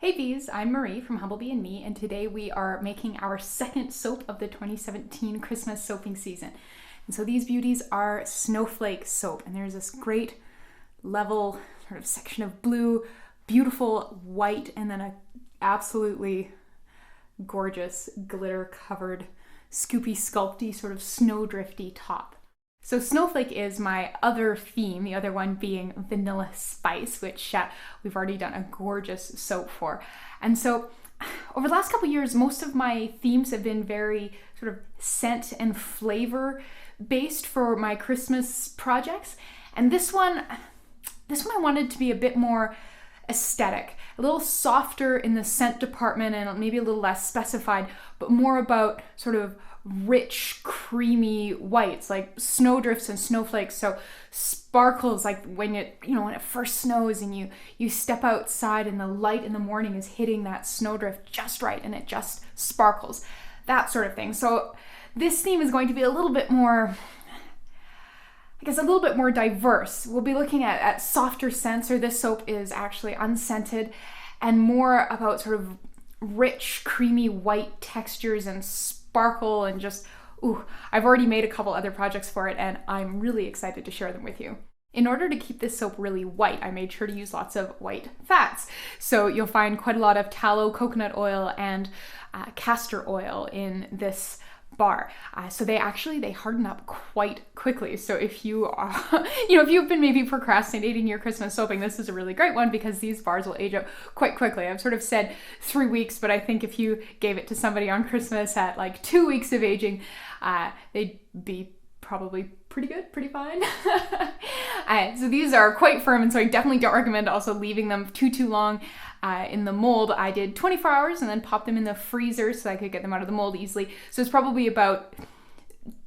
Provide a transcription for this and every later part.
Hey bees, I'm Marie from Humblebee and Me, and today we are making our second soap of the 2017 Christmas soaping season. And so these beauties are Snowflake soap, and there's this great level sort of section of blue, beautiful white, and then a absolutely gorgeous glitter covered scoopy sculpty sort of snowdrifty top. So Snowflake is my other theme, the other one being Vanilla Spice, which we've already done a gorgeous soap for. And so over the last couple of years, most of my themes have been very sort of scent and flavor based for my Christmas projects. And this one I wanted to be a bit more aesthetic, a little softer in the scent department and maybe a little less specified, but more about sort of rich, creamy whites like snowdrifts and snowflakes. So sparkles like when when it first snows and you step outside and the light in the morning is hitting that snowdrift just right and it just sparkles. That sort of thing. So this theme is going to be a little bit more, I guess, a little bit more diverse. We'll be looking at softer scents, or this soap is actually unscented, and more about sort of rich, creamy white textures and sparkle and just, I've already made a couple other projects for it and I'm really excited to share them with you. In order to keep this soap really white, I made sure to use lots of white fats. So you'll find quite a lot of tallow, coconut oil, and castor oil in this bar. So they harden up quite quickly. So if you are, if you've been maybe procrastinating your Christmas soaping, this is a really great one because these bars will age up quite quickly. I've sort of said 3 weeks, but I think if you gave it to somebody on Christmas at like 2 weeks of aging, they'd be probably pretty good, pretty fine. So these are quite firm, and so I definitely don't recommend also leaving them too long in the mold. I did 24 hours and then popped them in the freezer so I could get them out of the mold easily. So it's probably about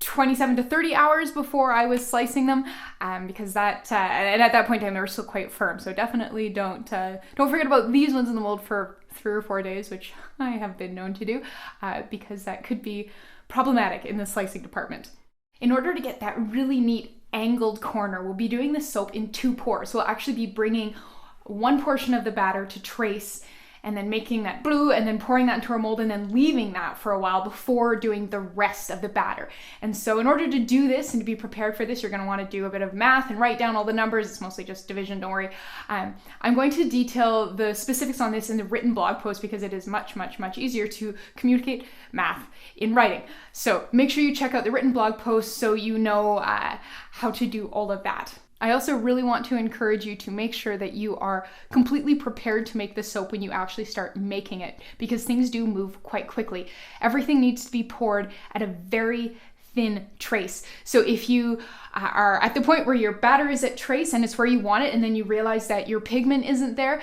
27 to 30 hours before I was slicing them, because that and at that point in time they were still quite firm. So definitely don't forget about these ones in the mold for 3 or 4 days, which I have been known to do, because that could be problematic in the slicing department. In order to get that really neat angled corner, we'll be doing the soap in 2 pours. So we'll actually be bringing one portion of the batter to trace and then making that blue and then pouring that into our mold and then leaving that for a while before doing the rest of the batter. And so in order to do this and to be prepared for this, you're going to want to do a bit of math and write down all the numbers. It's mostly just division, don't worry. I'm going to detail the specifics on this in the written blog post because it is much easier to communicate math in writing. So make sure you check out the written blog post so you know how to do all of that. I also really want to encourage you to make sure that you are completely prepared to make the soap when you actually start making it, because things do move quite quickly. Everything needs to be poured at a very thin trace. So if you are at the point where your batter is at trace and it's where you want it, and then you realize that your pigment isn't there,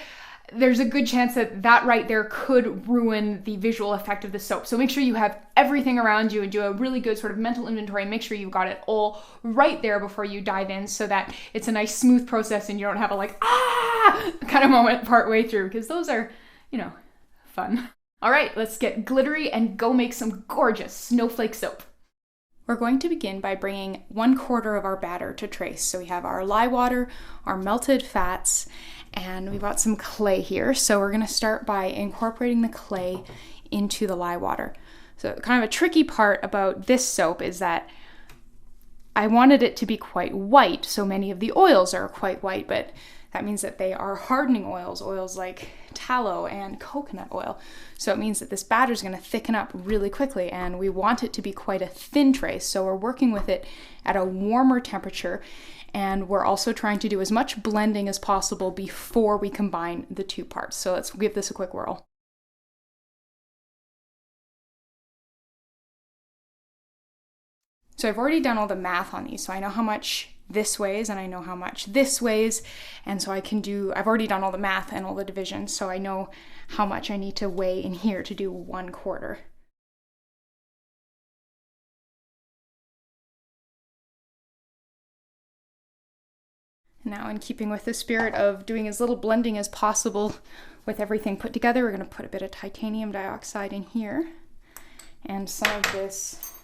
there's a good chance that right there could ruin the visual effect of the soap. So make sure you have everything around you and do a really good sort of mental inventory and make sure you've got it all right there before you dive in so that it's a nice smooth process and you don't have a kind of moment partway through, because those are, fun. All right, let's get glittery and go make some gorgeous snowflake soap. We're going to begin by bringing 1/4 of our batter to trace. So we have our lye water, our melted fats, and we've got some clay here. So we're going to start by incorporating the clay into the lye water. So kind of a tricky part about this soap is that I wanted it to be quite white. So many of the oils are quite white, but that means that they are hardening oils like tallow and coconut oil. So it means that this batter is going to thicken up really quickly, and we want it to be quite a thin trace. So we're working with it at a warmer temperature, and we're also trying to do as much blending as possible before we combine the 2 parts. So let's give this a quick whirl. So I've already done all the math on these, so I know how much this weighs and I know how much this weighs, and so I've already done all the math and all the divisions, so I know how much I need to weigh in here to do 1/4. Now, in keeping with the spirit of doing as little blending as possible with everything put together, we're going to put a bit of titanium dioxide in here and some of this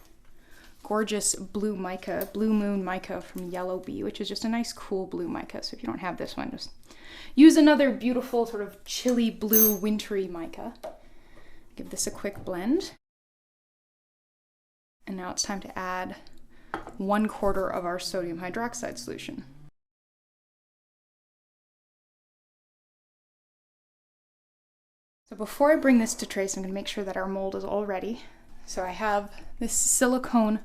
gorgeous blue mica, blue moon mica from Humblebee, which is just a nice cool blue mica. So if you don't have this one, just use another beautiful sort of chilly blue wintry mica. Give this a quick blend. And now it's time to add 1/4 of our sodium hydroxide solution. So before I bring this to trace, I'm going to make sure that our mold is all ready. So I have this silicone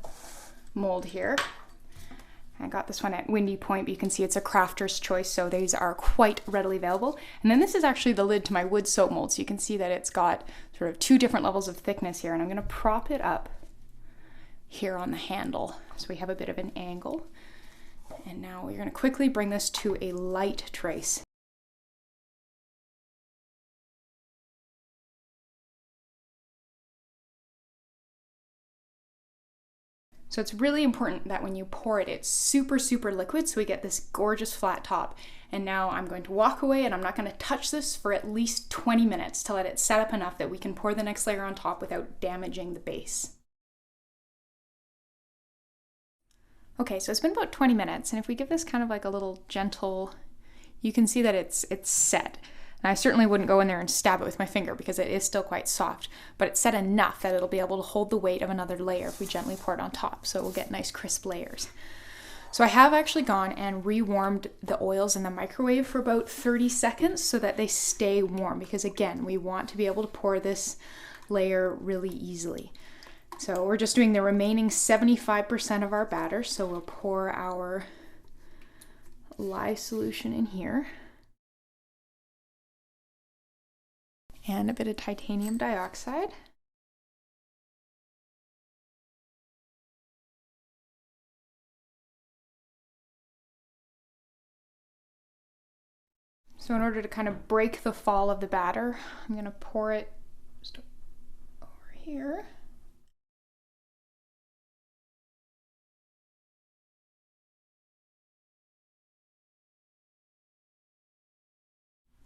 mold here. I got this one at Windy Point, but you can see it's a crafter's choice, so these are quite readily available. And then this is actually the lid to my wood soap mold, so you can see that it's got sort of 2 different levels of thickness here, and I'm going to prop it up here on the handle, so we have a bit of an angle. And now we're going to quickly bring this to a light trace. So it's really important that when you pour it, it's super, super liquid, so we get this gorgeous flat top. And now I'm going to walk away, and I'm not going to touch this for at least 20 minutes to let it set up enough that we can pour the next layer on top without damaging the base. Okay, so it's been about 20 minutes, and if we give this kind of like a little gentle, you can see that it's set. And I certainly wouldn't go in there and stab it with my finger because it is still quite soft, but it's set enough that it'll be able to hold the weight of another layer if we gently pour it on top, so we'll get nice crisp layers. So I have actually gone and rewarmed the oils in the microwave for about 30 seconds so that they stay warm, because again, we want to be able to pour this layer really easily. So we're just doing the remaining 75% of our batter, so we'll pour our lye solution in here. And a bit of titanium dioxide. So in order to kind of break the fall of the batter, I'm going to pour it just over here.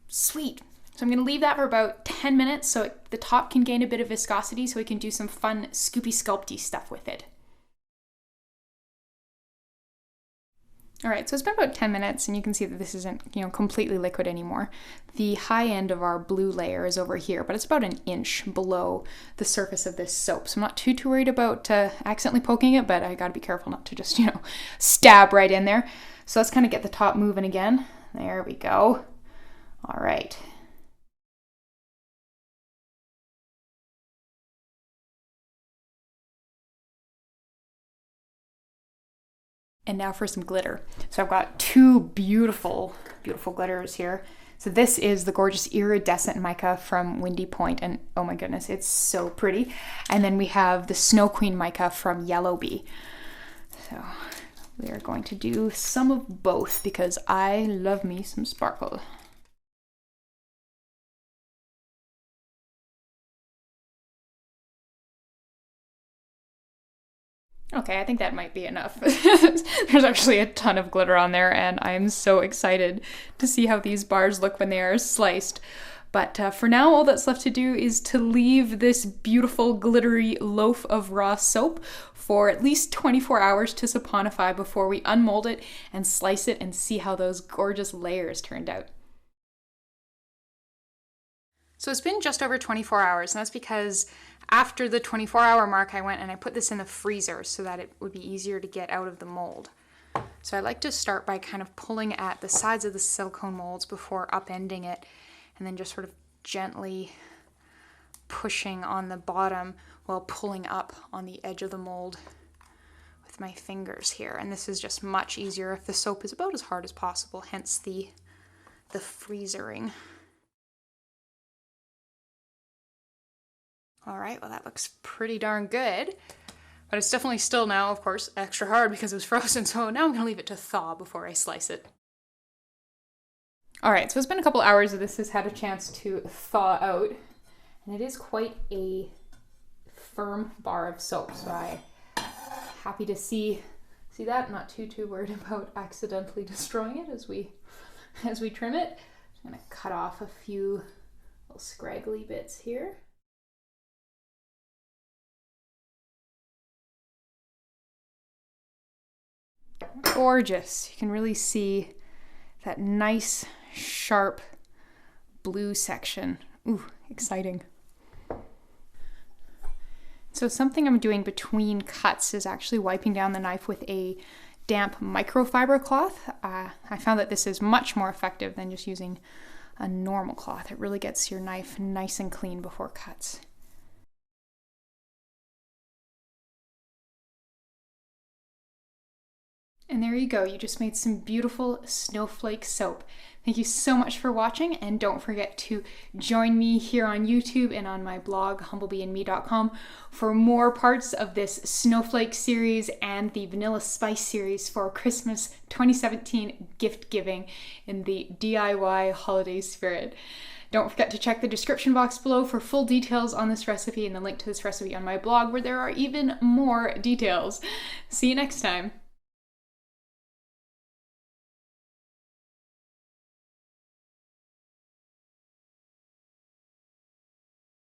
Sweet. So I'm going to leave that for about 10 minutes so the top can gain a bit of viscosity so we can do some fun scoopy sculpty stuff with it. All right, so it's been about 10 minutes and you can see that this isn't, completely liquid anymore. The high end of our blue layer is over here, but it's about 1 inch below the surface of this soap. So I'm not too worried about accidentally poking it, but I gotta be careful not to just, stab right in there. So let's kind of get the top moving again. There we go. All right. And now for some glitter. So I've got 2 beautiful, beautiful glitters here. So this is the gorgeous iridescent mica from Windy Point, and oh my goodness, it's so pretty. And then we have the Snow Queen mica from Humblebee. So we are going to do some of both because I love me some sparkle. Okay, I think that might be enough. There's actually a ton of glitter on there, and I'm so excited to see how these bars look when they are sliced. But for now, all that's left to do is to leave this beautiful glittery loaf of raw soap for at least 24 hours to saponify before we unmold it and slice it and see how those gorgeous layers turned out. So it's been just over 24 hours, and that's because after the 24-hour mark, I went and I put this in the freezer so that it would be easier to get out of the mold. So I like to start by kind of pulling at the sides of the silicone molds before upending it, and then just sort of gently pushing on the bottom while pulling up on the edge of the mold with my fingers here. And this is just much easier if the soap is about as hard as possible, hence the freezering. All right, well that looks pretty darn good, but it's definitely still now, of course, extra hard because it was frozen, so now I'm gonna leave it to thaw before I slice it. All right, so it's been a couple hours that this has had a chance to thaw out, and it is quite a firm bar of soap, so I'm happy to see that. Not too worried about accidentally destroying it as we trim it. I'm gonna cut off a few little scraggly bits here. Gorgeous. You can really see that nice, sharp blue section. Ooh, exciting. So something I'm doing between cuts is actually wiping down the knife with a damp microfiber cloth. I found that this is much more effective than just using a normal cloth. It really gets your knife nice and clean before cuts. And there you go, you just made some beautiful snowflake soap. Thank you so much for watching, and don't forget to join me here on YouTube and on my blog, humblebeeandme.com, for more parts of this snowflake series and the vanilla spice series for Christmas 2017 gift giving in the DIY holiday spirit. Don't forget to check the description box below for full details on this recipe and the link to this recipe on my blog where there are even more details. See you next time.